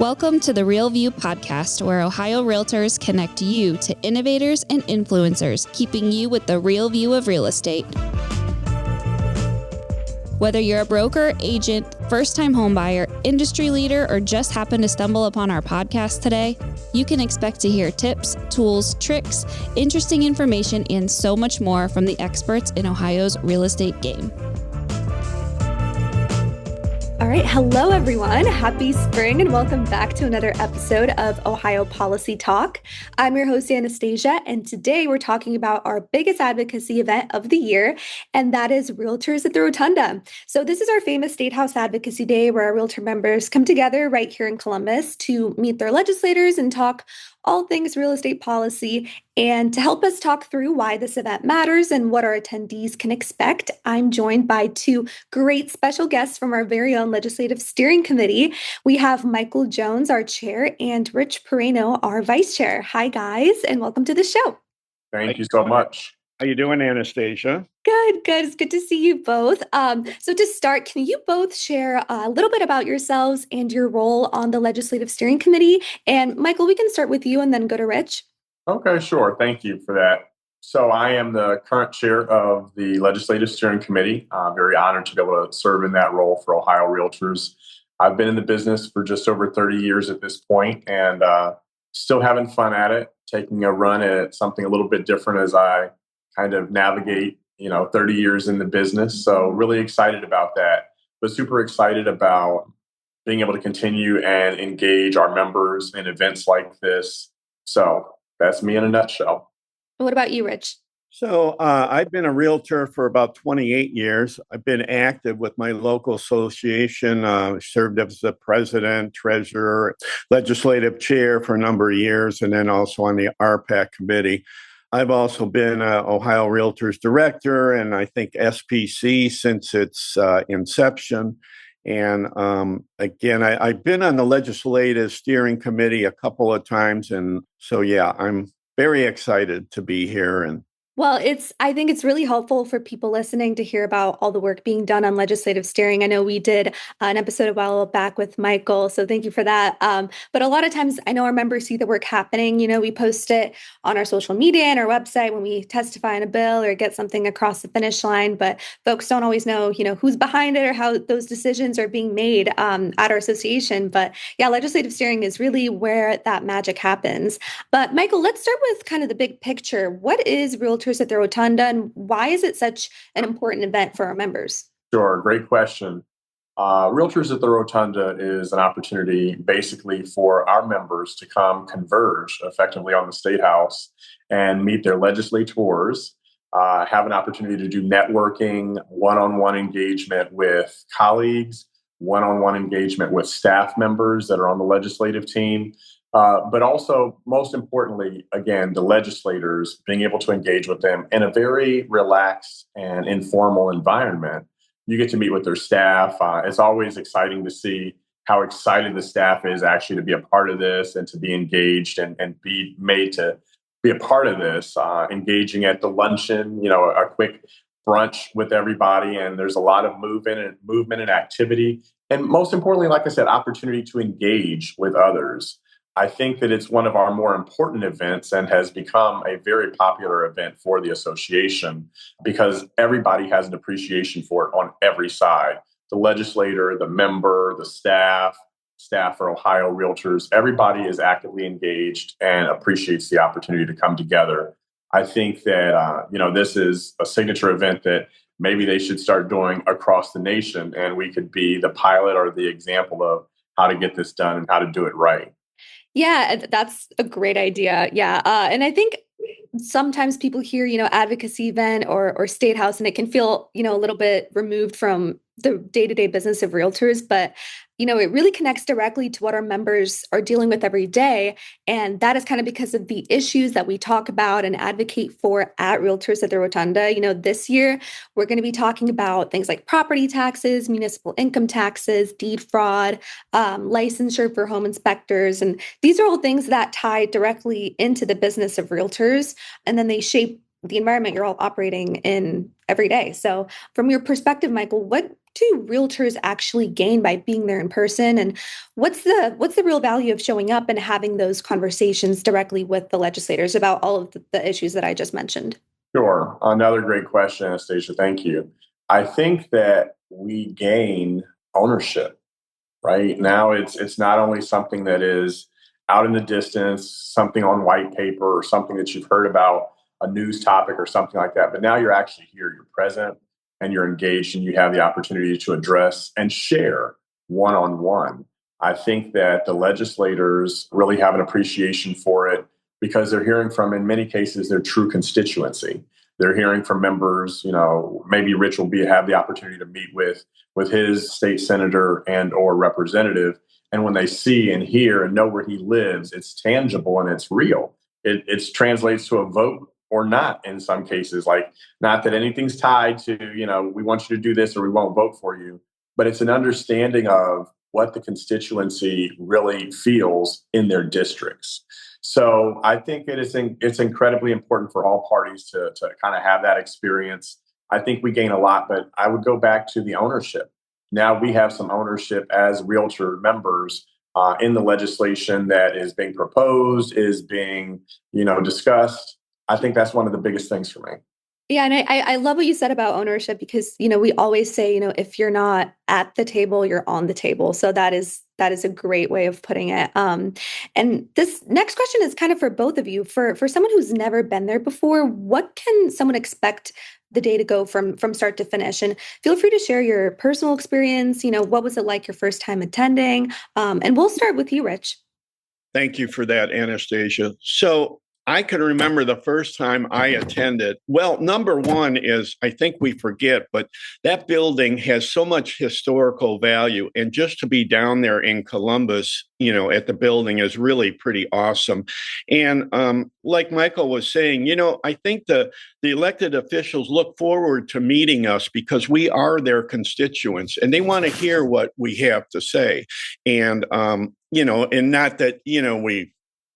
Welcome to the Real View podcast, where Ohio Realtors connect you to innovators and influencers, keeping you with the real view of real estate. Whether you're a broker, agent, first-time homebuyer, industry leader, or just happen to stumble upon our podcast today, you can expect to hear tips, tools, tricks, interesting information, and so much more from the experts in Ohio's real estate game. All right. Hello, everyone. Happy spring and welcome back to another episode of Ohio Policy Talk. I'm your host, Anastasia, and today we're talking about our biggest advocacy event of the year, and that is Realtors at the Rotunda. So this is our famous Statehouse Advocacy Day where our Realtor members come together right here in Columbus to meet their legislators and talk all things real estate policy. And to help us talk through why this event matters and what our attendees can expect, I'm joined by two great special guests from our very own Legislative Steering Committee. We have Michael Jones, our chair, and Rich Piraino, our vice chair. Hi, guys, and welcome to the show. Thank you so much. How you doing, Anastasia? Good. It's good to see you both. So to start, can you both share a little bit about yourselves and your role on the Legislative Steering Committee? And Michael, we can start with you and then go to Rich. Okay, sure. Thank you for that. So I am the current chair of the Legislative Steering Committee. I'm very honored to be able to serve in that role for Ohio Realtors. I've been in the business for just over 30 years at this point and still having fun at it, taking a run at something a little bit different as I kind of navigate 30 years in the business. So really excited about that, but super excited about being able to continue and engage our members in events like this. So that's me in a nutshell. What about you, Rich? So I've been a realtor for about 28 years. I've been active with my local association, served as the president, treasurer, legislative chair for a number of years, and then also on the RPAC committee. I've also been Ohio Realtors Director and I think SPC since its inception. And again, I've been on the Legislative Steering Committee a couple of times. And so, yeah, I'm very excited to be here. And Well, I think it's really helpful for people listening to hear about all the work being done on legislative steering. I know we did an episode a while back with Michael, so thank you for that. But a lot of times I know our members see the work happening. We post it on our social media and our website when we testify on a bill or get something across the finish line, but folks don't always know, who's behind it or how those decisions are being made at our association. But yeah, legislative steering is really where that magic happens. But Michael, let's start with kind of the big picture. What is Realtors at the Rotunda, and why is it such an important event for our members? Sure, great question. Realtors at the Rotunda is an opportunity basically for our members to come converge effectively on the Statehouse and meet their legislators, have an opportunity to do networking, one-on-one engagement with colleagues, one-on-one engagement with staff members that are on the legislative team. But also, most importantly, again, the legislators, being able to engage with them in a very relaxed and informal environment. You get to meet with their staff. It's always exciting to see how excited the staff is actually to be a part of this and to be engaged and be made to be a part of this, engaging at the luncheon, a quick brunch with everybody. And there's a lot of movement and activity. And most importantly, like I said, opportunity to engage with others. I think that it's one of our more important events and has become a very popular event for the association because everybody has an appreciation for it on every side. The legislator, the member, the staff for Ohio Realtors, everybody is actively engaged and appreciates the opportunity to come together. I think that, this is a signature event that maybe they should start doing across the nation, and we could be the pilot or the example of how to get this done and how to do it right. Yeah, that's a great idea. Yeah. And I think sometimes people hear, advocacy event or state house, and it can feel, a little bit removed from the day-to-day business of realtors, but it really connects directly to what our members are dealing with every day. And that is kind of because of the issues that we talk about and advocate for at Realtors at the Rotunda. This year, we're going to be talking about things like property taxes, municipal income taxes, deed fraud, licensure for home inspectors. And these are all things that tie directly into the business of realtors, and then they shape the environment you're all operating in every day. So from your perspective, Michael, what do realtors actually gain by being there in person? And what's the real value of showing up and having those conversations directly with the legislators about all of the issues that I just mentioned? Sure. Another great question, Anastasia. Thank you. I think that we gain ownership, right? Now it's not only something that is out in the distance, something on white paper or something that you've heard about, a news topic or something like that, but now you're actually here, you're present and you're engaged and you have the opportunity to address and share one-on-one. I think that the legislators really have an appreciation for it because they're hearing from, in many cases, their true constituency. They're hearing from members, maybe Rich will have the opportunity to meet with his state senator and or representative. And when they see and hear and know where he lives, it's tangible and it's real. It translates to a vote or not in some cases. Like, not that anything's tied to, we want you to do this or we won't vote for you, but it's an understanding of what the constituency really feels in their districts. So I think it's incredibly important for all parties to kind of have that experience. I think we gain a lot, but I would go back to the ownership. Now we have some ownership as Realtor members in the legislation that is being proposed, is being, discussed. I think that's one of the biggest things for me. Yeah, and I love what you said about ownership because, we always say, if you're not at the table, you're on the table. So that is a great way of putting it. And this next question is kind of for both of you. For someone who's never been there before, what can someone expect the day to go from start to finish? And feel free to share your personal experience. What was it like your first time attending? And we'll start with you, Rich. Thank you for that, Anastasia. So I can remember the first time I attended. Well, number one is, I think we forget, but that building has so much historical value. And just to be down there in Columbus, at the building is really pretty awesome. And like Michael was saying, I think the elected officials look forward to meeting us because we are their constituents and they want to hear what we have to say. And, and not that,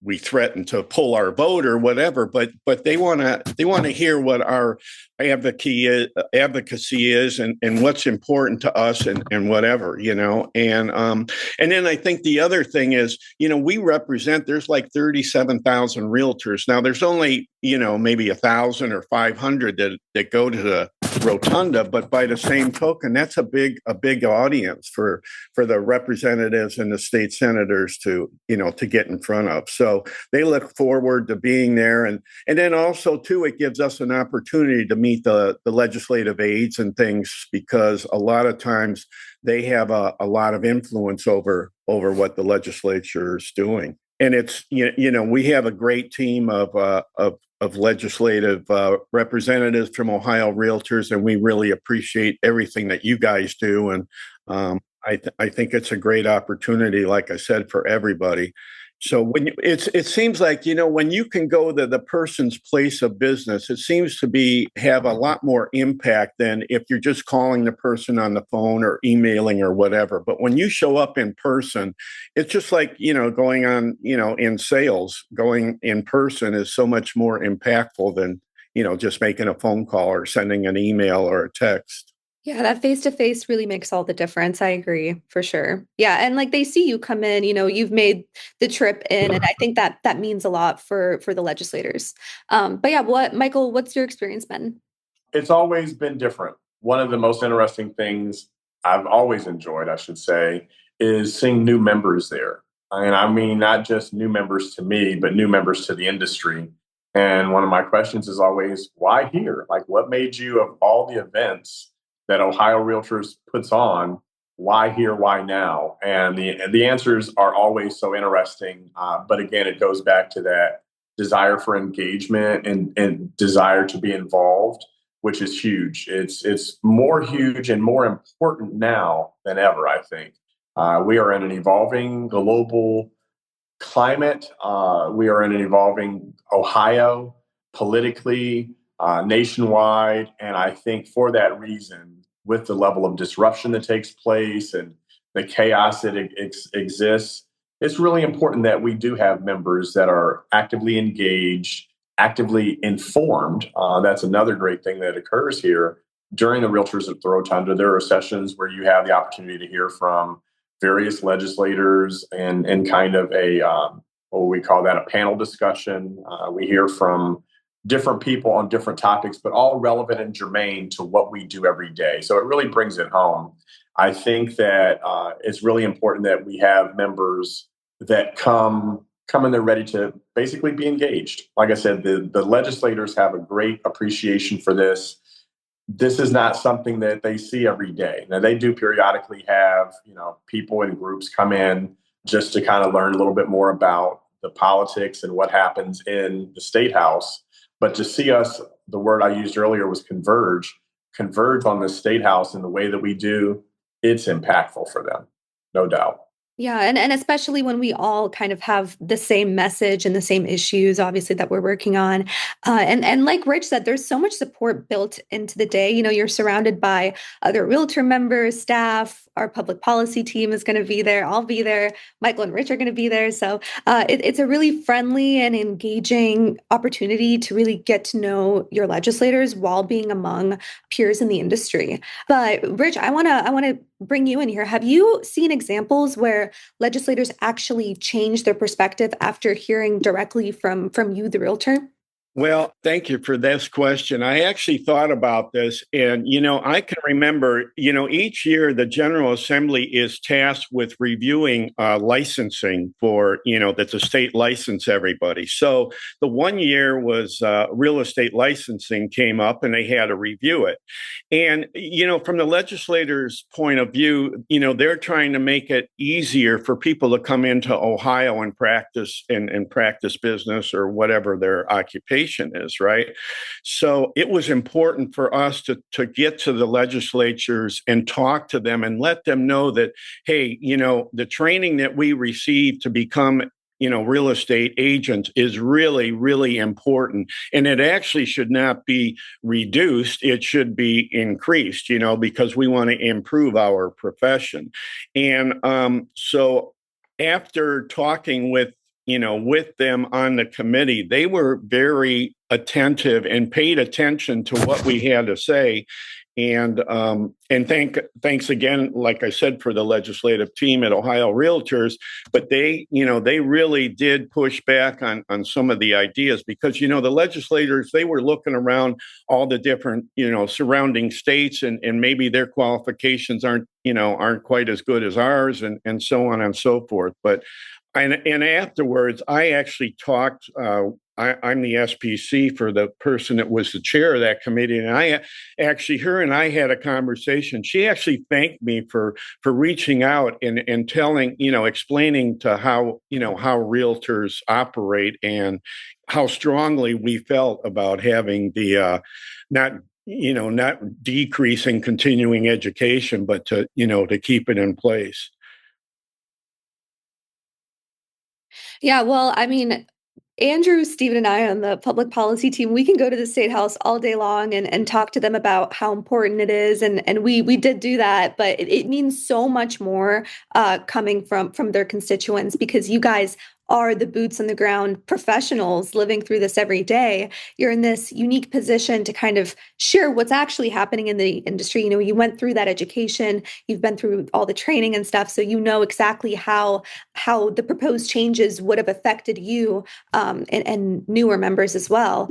we threaten to pull our vote or whatever, but they want to hear what our advocacy is and what's important to us and whatever, and then I think the other thing is, we represent, there's like 37,000 realtors. Now there's only, maybe 1,000 or 500 that go to the Rotunda, but by the same token, that's a big audience for the representatives and the state senators to get in front of. So they look forward to being there, and then also too, it gives us an opportunity to meet the legislative aides and things because a lot of times they have a lot of influence over what the legislature is doing. And it's we have a great team of legislative representatives from Ohio Realtors, and we really appreciate everything that you guys do. And I think it's a great opportunity, like I said, for everybody. So it seems like, when you can go to the person's place of business, it seems to have a lot more impact than if you're just calling the person on the phone or emailing or whatever. But when you show up in person, it's just like, going on, in sales, going in person is so much more impactful than, just making a phone call or sending an email or a text. Yeah, that face-to-face really makes all the difference. I agree, for sure. Yeah, and like they see you come in, you've made the trip in, and I think that means a lot for the legislators. But yeah, Michael, what's your experience been? It's always been different. One of the most interesting things I've always enjoyed, I should say, is seeing new members there. And I mean, not just new members to me, but new members to the industry. And one of my questions is always, why here? Like, what made you, of all the events that Ohio Realtors puts on, why here, why now? And the answers are always so interesting. But again, it goes back to that desire for engagement and desire to be involved, which is huge. It's more huge and more important now than ever, I think. We are in an evolving global climate. We are in an evolving Ohio politically, nationwide. And I think for that reason, with the level of disruption that takes place and the chaos that exists, it's really important that we do have members that are actively engaged, actively informed. That's another great thing that occurs here. during the Realtors at the Rotunda, there are sessions where you have the opportunity to hear from various legislators and kind of what we call that, a panel discussion. We hear from different people on different topics, but all relevant and germane to what we do every day. So it really brings it home. I think that it's really important that we have members that come and they're ready to basically be engaged. Like I said, the legislators have a great appreciation for this. This is not something that they see every day. Now, they do periodically have, people in groups come in just to kind of learn a little bit more about the politics and what happens in the Statehouse. But to see us, the word I used earlier was converge on the Statehouse in the way that we do, it's impactful for them, no doubt. Yeah, and especially when we all kind of have the same message and the same issues, obviously, that we're working on. And like Rich said, there's so much support built into the day. You're surrounded by other realtor members, staff. Our public policy team is going to be there. I'll be there. Michael and Rich are going to be there. So it's a really friendly and engaging opportunity to really get to know your legislators while being among peers in the industry. But Rich, I want to bring you in here. Have you seen examples where legislators actually change their perspective after hearing directly from you, the realtor? Well, thank you for this question. I actually thought about this, and I can remember, each year the General Assembly is tasked with reviewing licensing for, that the state license everybody. So the one year was real estate licensing came up, and they had to review it. And from the legislators' point of view, they're trying to make it easier for people to come into Ohio and practice and practice business or whatever their occupation is, right? So it was important for us to get to the legislatures and talk to them and let them know that, hey, the training that we receive to become real estate agents is really, really important. And it actually should not be reduced. It should be increased, because we want to improve our profession. And so after talking with them on the committee, they were very attentive and paid attention to what we had to say. And thanks again, like I said, for the legislative team at Ohio Realtors. But they really did push back on some of the ideas because, the legislators, they were looking around all the different, surrounding states and maybe their qualifications aren't quite as good as ours and so on and so forth. But and afterwards, I actually talked. I'm the SPC for the person that was the chair of that committee, and her and I had a conversation. She actually thanked me for reaching out and telling, explaining to how realtors operate and how strongly we felt about having the not decreasing continuing education, but to keep it in place. Yeah, well, I mean, Andrew, Stephen, and I on the public policy team, we can go to the Statehouse all day long and talk to them about how important it is. And we did do that, but it means so much more coming from their constituents because you guys are the boots on the ground professionals living through this every day. You're in this unique position to kind of share what's actually happening in the industry. You went through that education, you've been through all the training and stuff, so you know exactly how the proposed changes would have affected you and newer members as well.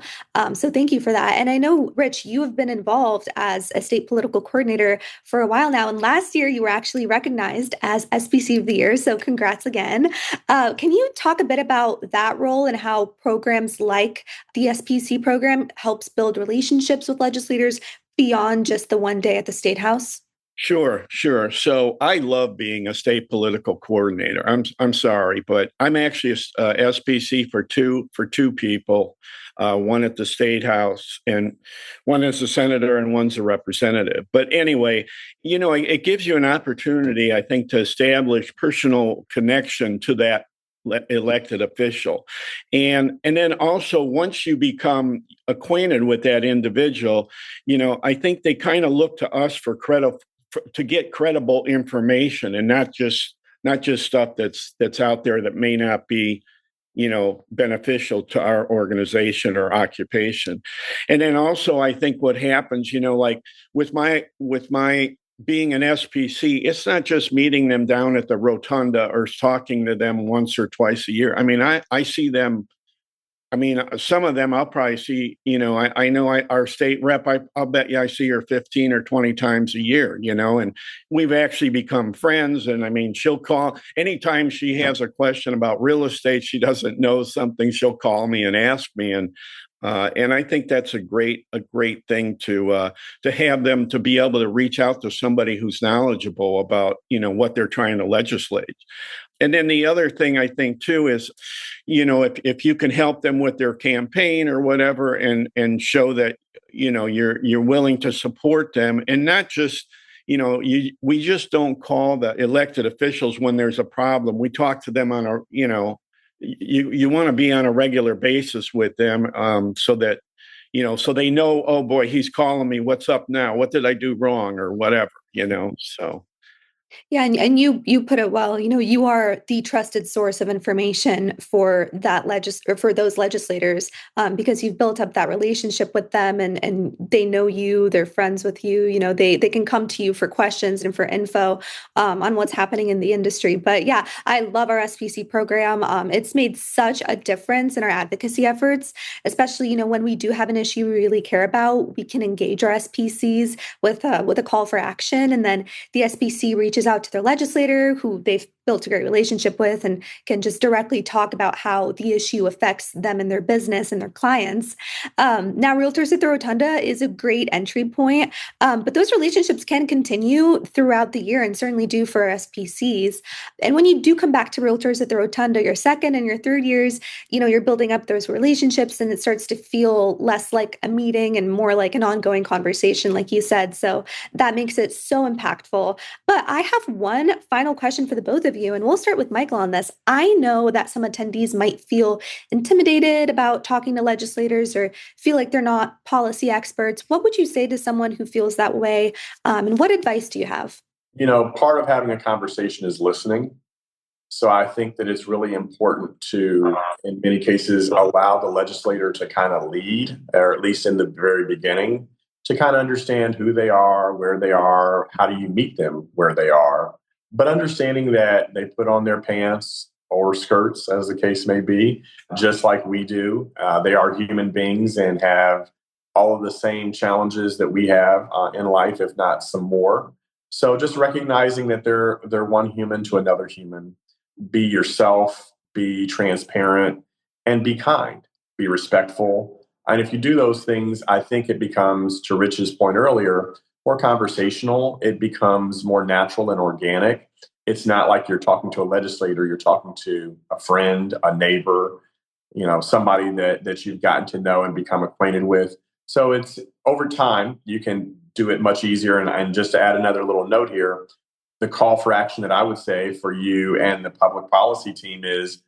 So thank you for that. And I know, Rich, you have been involved as a state political coordinator for a while now. And last year, you were actually recognized as SPC of the Year. So congrats again. Can you talk a bit about that role and how programs like the SPC program helps build relationships with legislators beyond just the one day at the Statehouse? Sure. So I love being a state political coordinator. I'm sorry, but I'm actually a SPC for two people, one at the Statehouse and one as a senator and one's a representative. But anyway, it gives you an opportunity, I think, to establish personal connection to that elected official. And then also once you become acquainted with that individual, I think they kind of look to us for credit to get credible information and not just stuff that's out there that may not be beneficial to our organization or occupation. And then also, I think what happens, like with my being an SPC, it's not just meeting them down at the Rotunda or talking to them once or twice a year. I mean, I see them. I mean, some of them I'll probably see, I know our state rep, I'll bet you I see her 15 or 20 times a year, and we've actually become friends. And I mean, she'll call anytime she has a question about real estate, she doesn't know something, she'll call me and ask me. And I think that's a great thing to have them to be able to reach out to somebody who's knowledgeable about, what they're trying to legislate. And then the other thing I think too is, if you can help them with their campaign or whatever, and show that you're willing to support them, and not just we just don't call the elected officials when there's a problem. We talk to them on a you want to be on a regular basis with them, so that so they know, oh boy, he's calling me. What's up now? What did I do wrong or whatever? So. Yeah, and you put it well. You are the trusted source of information for that or for those legislators, because you've built up that relationship with them, and they know you. They're friends with you. They can come to you for questions and for info on what's happening in the industry. But yeah, I love our SPC program. It's made such a difference in our advocacy efforts, especially when we do have an issue we really care about. We can engage our SPCs with a call for action, and then the SPC reaches out to their legislator, who they've built a great relationship with, and can just directly talk about how the issue affects them and their business and their clients. Now, Realtors at the Rotunda is a great entry point, but those relationships can continue throughout the year, and certainly do for our SPCs. And when you do come back to Realtors at the Rotunda, your second and your third years, you're building up those relationships, and it starts to feel less like a meeting and more like an ongoing conversation, like you said. So that makes it so impactful. But I have one final question for the both of you, and we'll start with Michael on this. I know that some attendees might feel intimidated about talking to legislators or feel like they're not policy experts. What would you say to someone who feels that way? And what advice do you have? Part of having a conversation is listening. So I think that it's really important to, in many cases, allow the legislator to kind of lead, or at least in the very beginning, to kind of understand who they are, where they are, how do you meet them where they are, but understanding that they put on their pants or skirts, as the case may be, just like we do. They are human beings and have all of the same challenges that we have in life, if not some more. So just recognizing that they're one human to another human. Be yourself, be transparent, and be kind, be respectful. And if you do those things, I think it becomes, to Rich's point earlier, more conversational. It becomes more natural and organic. It's not like you're talking to a legislator, you're talking to a friend, a neighbor, somebody that you've gotten to know and become acquainted with. So it's over time, you can do it much easier. And just to add another little note here, the call for action that I would say for you and the public policy team is,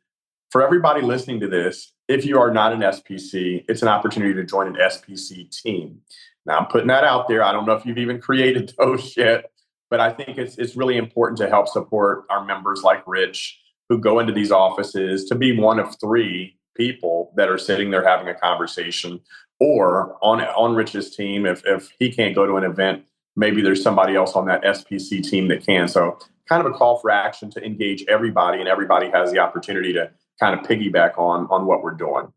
for everybody listening to this, if you are not an SPC, it's an opportunity to join an SPC team. Now, I'm putting that out there. I don't know if you've even created those yet, but I think it's really important to help support our members like Rich, who go into these offices to be one of three people that are sitting there having a conversation. Or on Rich's team, if he can't go to an event, maybe there's somebody else on that SPC team that can. So kind of a call for action to engage everybody, and everybody has the opportunity to kind of piggyback on what we're doing.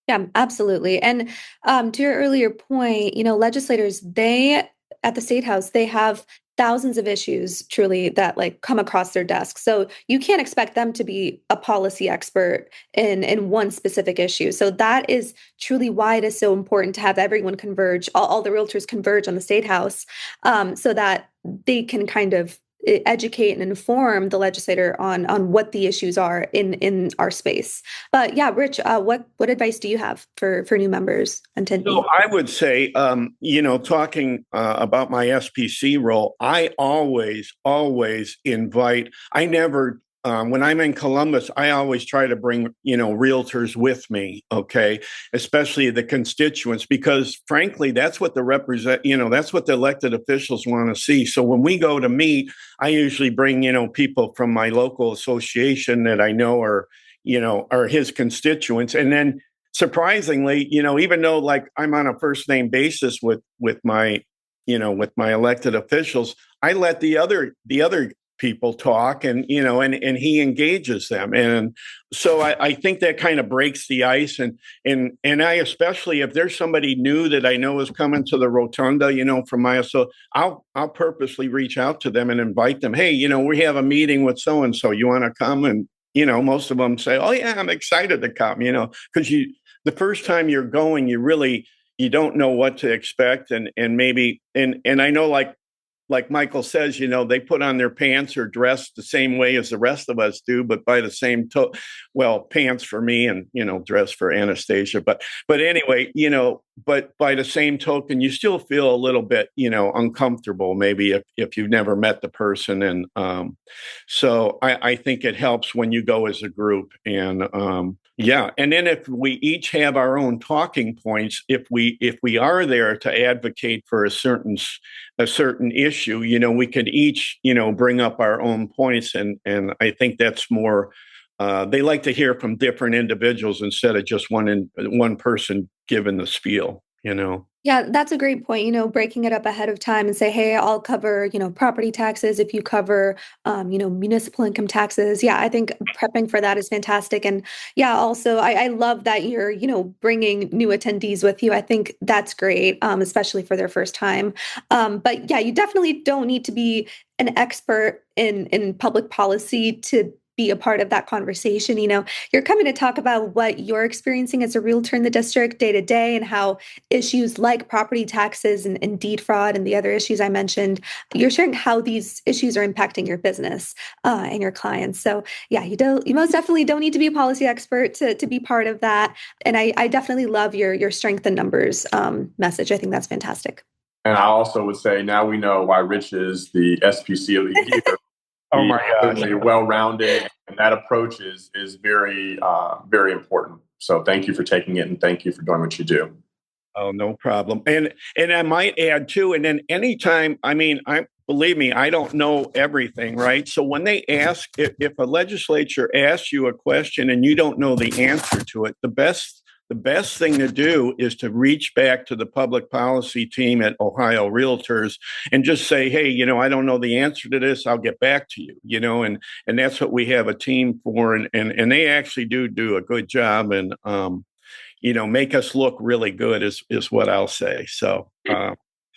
Yeah, absolutely. And to your earlier point, legislators, at the Statehouse, they have thousands of issues truly that come across their desk. So you can't expect them to be a policy expert in one specific issue. So that is truly why it is so important to have everyone converge, all the realtors converge on the Statehouse, so that they can kind of educate and inform the legislator on what the issues are in our space. But yeah, Rich, what advice do you have for new members and attendees? So I would say, talking about my SPC role, I always invite. I never. When I'm in Columbus, I always try to bring, realtors with me, okay, especially the constituents, because frankly, that's what that's what the elected officials want to see. So when we go to meet, I usually bring, people from my local association that I know are, are his constituents. And then surprisingly, even though like I'm on a first name basis with my elected officials, I let the other people talk, and he engages them. And so I think that kind of breaks the ice. And I, especially if there's somebody new that I know is coming to the Rotunda, from my, so I'll purposely reach out to them and invite them. Hey, we have a meeting with so-and-so, you want to come? And, most of them say, oh yeah, I'm excited to come, because the first time you're going, you don't know what to expect. And maybe, and I know, like Michael says, they put on their pants or dress the same way as the rest of us do, but by the same pants for me and, dress for Anastasia. But anyway, but by the same token, you still feel a little bit, uncomfortable, maybe if you've never met the person. And so I think it helps when you go as a group. And yeah. And then if we each have our own talking points, if we are there to advocate for a certain issue, we could each, bring up our own points. And I think that's more, they like to hear from different individuals instead of just one person giving the spiel, Yeah, that's a great point, breaking it up ahead of time and say, hey, I'll cover, property taxes if you cover, municipal income taxes. Yeah, I think prepping for that is fantastic. And yeah, also, I love that you're, bringing new attendees with you. I think that's great, especially for their first time. But yeah, you definitely don't need to be an expert in public policy to be a part of that conversation. You're coming to talk about what you're experiencing as a realtor in the district day to day, and how issues like property taxes and deed fraud and the other issues I mentioned, you're sharing how these issues are impacting your business and your clients. So yeah, you most definitely don't need to be a policy expert to be part of that. And I definitely love your strength in numbers message. I think that's fantastic. And I also would say now we know why Rich is the SPC of the year. Oh my gosh. Certainly well-rounded, and that approach is very, very important. So thank you for taking it, and thank you for doing what you do. Oh, no problem. And I might add too, and then anytime, believe me, I don't know everything, right? So when they ask, if a legislature asks you a question and you don't know the answer to it, the best thing to do is to reach back to the public policy team at Ohio Realtors and just say, hey, I don't know the answer to this. I'll get back to you, and that's what we have a team for. And they actually do a good job and, make us look really good is what I'll say. So,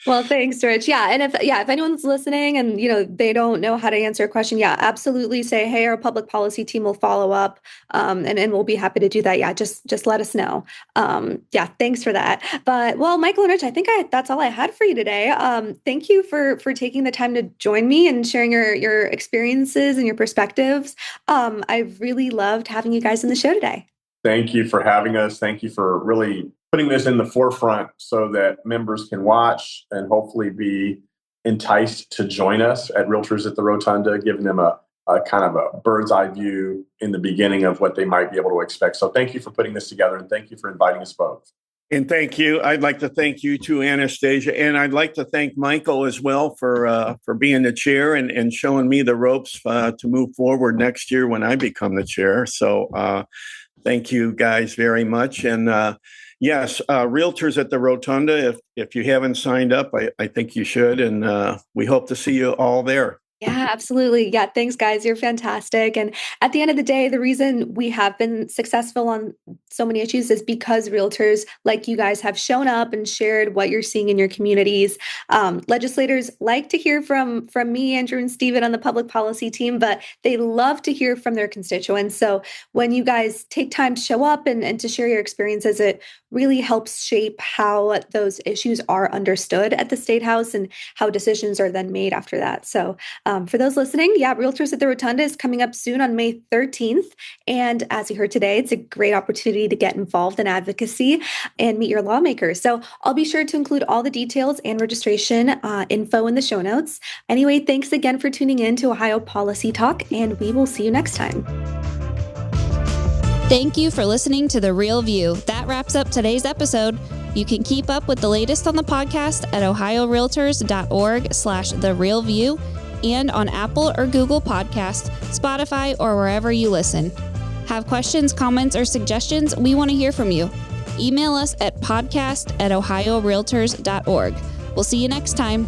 well, thanks, Rich. Yeah. And if anyone's listening and, they don't know how to answer a question, yeah, absolutely say, hey, our public policy team will follow up. And we'll be happy to do that. Yeah. Just let us know. Yeah. Thanks for that. But well, Michael and Rich, I think that's all I had for you today. Thank you for taking the time to join me and sharing your experiences and your perspectives. I've really loved having you guys in the show today. Thank you for having us. Thank you for really putting this in the forefront so that members can watch and hopefully be enticed to join us at Realtors at the Rotunda, giving them a kind of a bird's eye view in the beginning of what they might be able to expect. So thank you for putting this together, and thank you for inviting us both. And thank you. I'd like to thank you too, Anastasia. And I'd like to thank Michael as well for being the chair and showing me the ropes to move forward next year when I become the chair. So thank you guys very much. And yes, Realtors at the Rotunda, if you haven't signed up, I think you should. And we hope to see you all there. Yeah, absolutely. Yeah. Thanks, guys. You're fantastic. And at the end of the day, the reason we have been successful on so many issues is because realtors like you guys have shown up and shared what you're seeing in your communities. Legislators like to hear from me, Andrew, and Stephen on the public policy team, but they love to hear from their constituents. So when you guys take time to show up and to share your experiences, it really helps shape how those issues are understood at the Statehouse and how decisions are then made after that. So for those listening, yeah, Realtors at the Rotunda is coming up soon on May 13th. And as you heard today, it's a great opportunity to get involved in advocacy and meet your lawmakers. So I'll be sure to include all the details and registration info in the show notes. Anyway, thanks again for tuning in to Ohio Policy Talk, and we will see you next time. Thank you for listening to The Real View. That wraps up today's episode. You can keep up with the latest on the podcast at ohiorealtors.org/therealview and on Apple or Google Podcasts, Spotify, or wherever you listen. Have questions, comments, or suggestions? We want to hear from you. Email us at podcast@ohiorealtors.org. We'll see you next time.